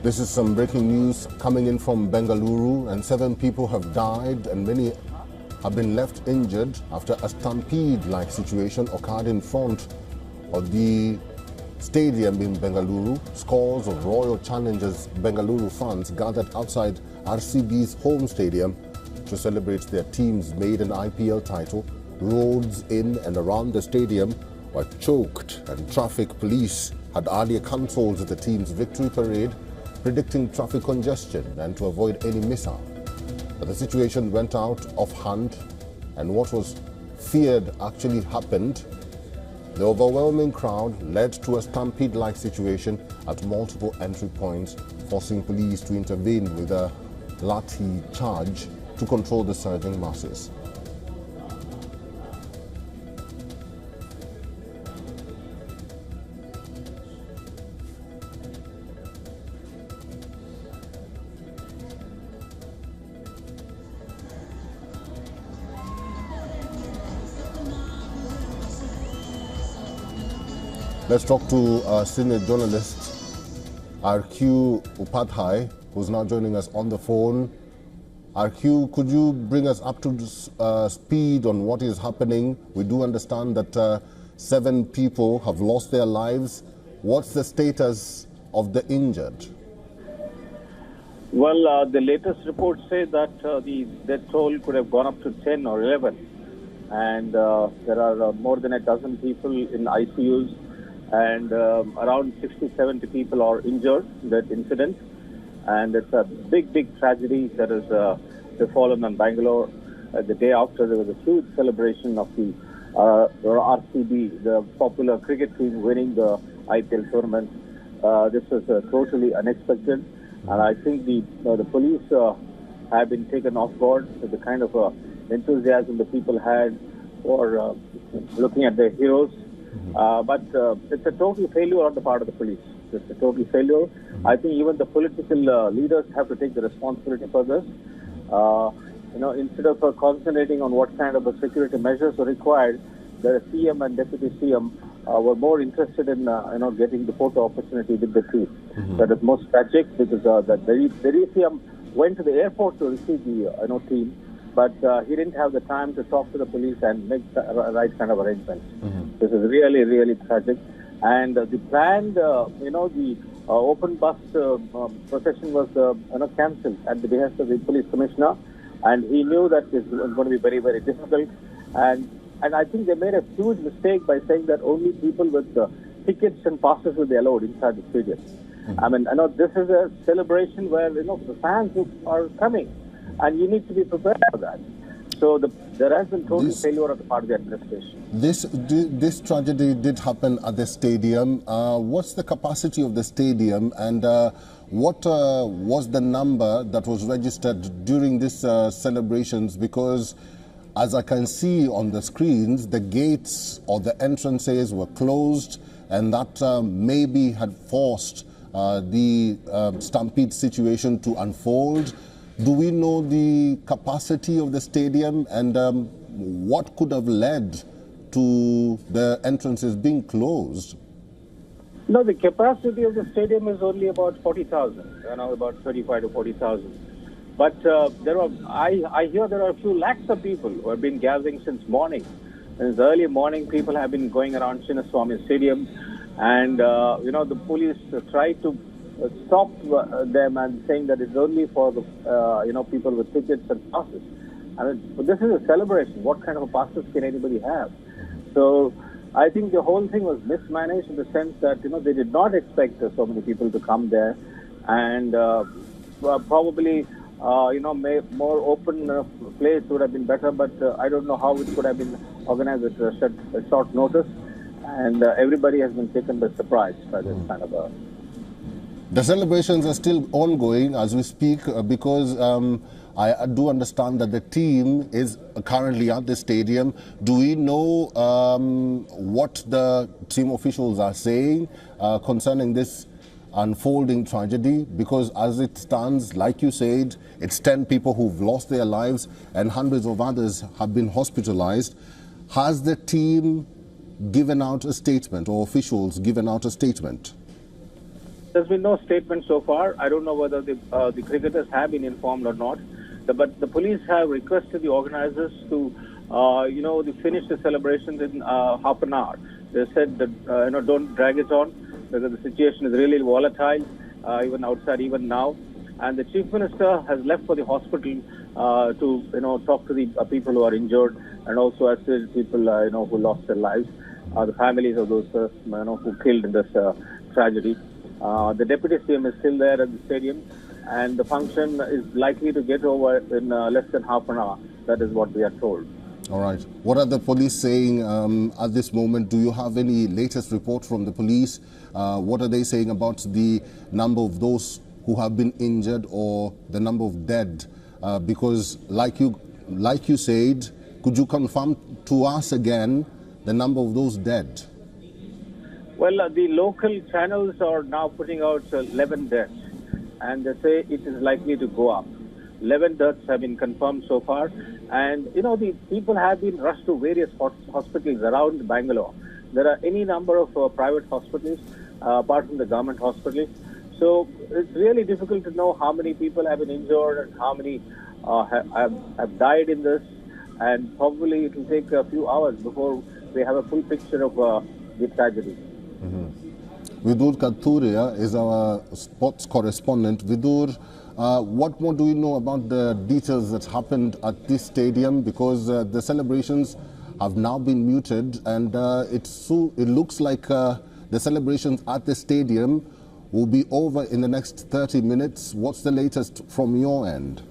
This is some breaking news coming in from Bengaluru, and 7 people have died and many have been left injured after a stampede-like situation occurred in front of the stadium in Bengaluru. Scores of Royal Challengers Bengaluru fans gathered outside RCB's home stadium to celebrate their team's maiden IPL title. Roads in and around the stadium were choked, and traffic police had earlier cancelled the team's victory parade, predicting traffic congestion and to avoid any mishap. But the situation went out of hand, and what was feared actually happened. The overwhelming crowd led to a stampede-like situation at multiple entry points, forcing police to intervene with a lathi charge to control the surging masses. Let's talk to senior journalist RQ Upadhyay, who's now joining us on the phone. RQ, could you bring us up to speed on what is happening? We do understand that 7 people have lost their lives. What's the status of the injured? Well, the latest reports say that the death toll could have gone up to 10 or 11. And there are more than a dozen people in ICUs. And around 60-70 people are injured in that incident. And it's a big, big tragedy that has befallen in Bangalore. The day after, there was a huge celebration of the RCB, the popular cricket team, winning the IPL tournament. This was totally unexpected. And I think the police have been taken off guard with the kind of enthusiasm the people had for looking at their heroes. But it's a total failure on the part of the police. It's a total failure. I think even the political leaders have to take the responsibility for this. Instead of concentrating on what kind of security measures were required, the CM and Deputy CM were more interested in getting the photo opportunity with the team. That is most tragic because the CM went to the airport to receive the team. But he didn't have the time to talk to the police and make the right kind of arrangements. This is really, really tragic. And the planned, the open bus procession was cancelled at the behest of the police commissioner. And he knew that it was going to be very, very difficult. And I think they made a huge mistake by saying that only people with tickets and passes will be allowed inside the stadium. I mean, this is a celebration where, the fans are coming. And you need to be prepared for that. So there has been total failure on the part of the administration. This tragedy did happen at the stadium. What's the capacity of the stadium, and what was the number that was registered during these celebrations? Because as I can see on the screens, the gates or the entrances were closed, and that maybe had forced the stampede situation to unfold. Do we know the capacity of the stadium, and what could have led to the entrances being closed? No, the capacity of the stadium is only about 40,000, about 35 to 40,000. But I hear there are a few lakhs of people who have been gathering since morning. Since early morning, people have been going around Chinnaswamy Stadium, and the police tried to stop them and saying that it's only for the people with tickets and passes. I mean, this is a celebration. What kind of passes can anybody have? So I think the whole thing was mismanaged in the sense that they did not expect so many people to come there, and probably more open place would have been better. But I don't know how it could have been organized at a short notice, and everybody has been taken by surprise by this kind of The celebrations are still ongoing as we speak because I do understand that the team is currently at the stadium. Do we know what the team officials are saying concerning this unfolding tragedy? Because as it stands, like you said, it's 10 people who've lost their lives and hundreds of others have been hospitalized. Has the team given out a statement, or officials given out a statement? There's been no statement so far. I don't know whether the cricketers have been informed or not. But the police have requested the organizers to, finish the celebrations in half an hour. They said that, don't drag it on because the situation is really volatile, even outside, even now. And the Chief Minister has left for the hospital to, talk to the people who are injured and also assist people, who lost their lives, the families of those, who killed in this tragedy. The Deputy CM is still there at the stadium, and the function is likely to get over in less than half an hour. That is what we are told. All right. What are the police saying at this moment? Do you have any latest report from the police? What are they saying about the number of those who have been injured or the number of dead? Because like you said, could you confirm to us again the number of those dead? Well, the local channels are now putting out 11 deaths, and they say it is likely to go up. 11 deaths have been confirmed so far, and the people have been rushed to various hospitals around Bangalore. There are any number of private hospitals apart from the government hospitals. So it's really difficult to know how many people have been injured and how many have died in this, and probably it will take a few hours before we have a full picture of the tragedy. Vidur Kathuria is our sports correspondent. Vidur, what more do we know about the details that happened at this stadium? Because the celebrations have now been muted, and it looks like the celebrations at the stadium will be over in the next 30 minutes. What's the latest from your end?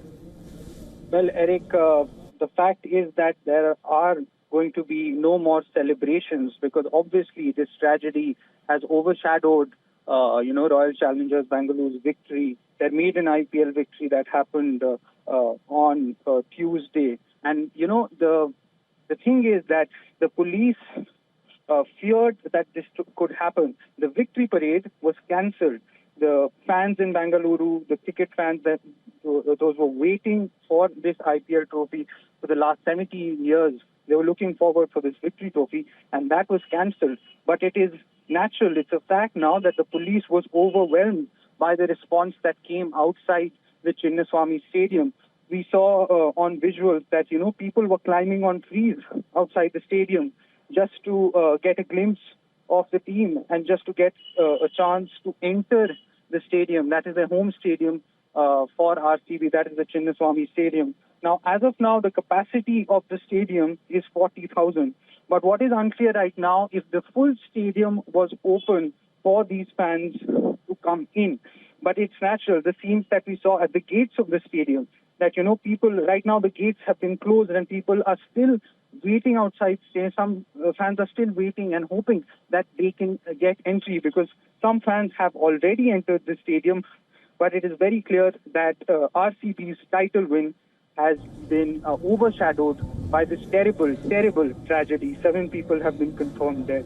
Well, Eric, the fact is that there are going to be no more celebrations because obviously this tragedy has overshadowed, Royal Challengers Bengaluru's victory, their maiden IPL victory that happened on Tuesday. And, the thing is that the police feared that this could happen. The victory parade was cancelled. The fans in Bengaluru, the cricket fans, those were waiting for this IPL trophy for the last 17 years. They were looking forward for this victory trophy, and that was cancelled. But it is natural. It's a fact now that the police was overwhelmed by the response that came outside the Chinnaswamy stadium. We saw on visuals that, people were climbing on trees outside the stadium just to get a glimpse of the team and just to get a chance to enter the stadium. That is a home stadium for RCB. That is the Chinnaswamy Stadium. Now, as of now, the capacity of the stadium is 40,000. But what is unclear right now is the full stadium was open for these fans to come in. But it's natural, the scenes that we saw at the gates of the stadium, that, people, right now the gates have been closed and people are still waiting outside. Some fans are still waiting and hoping that they can get entry because some fans have already entered the stadium. But it is very clear that RCB's title win has been overshadowed by this terrible, terrible tragedy. 7 people have been confirmed dead.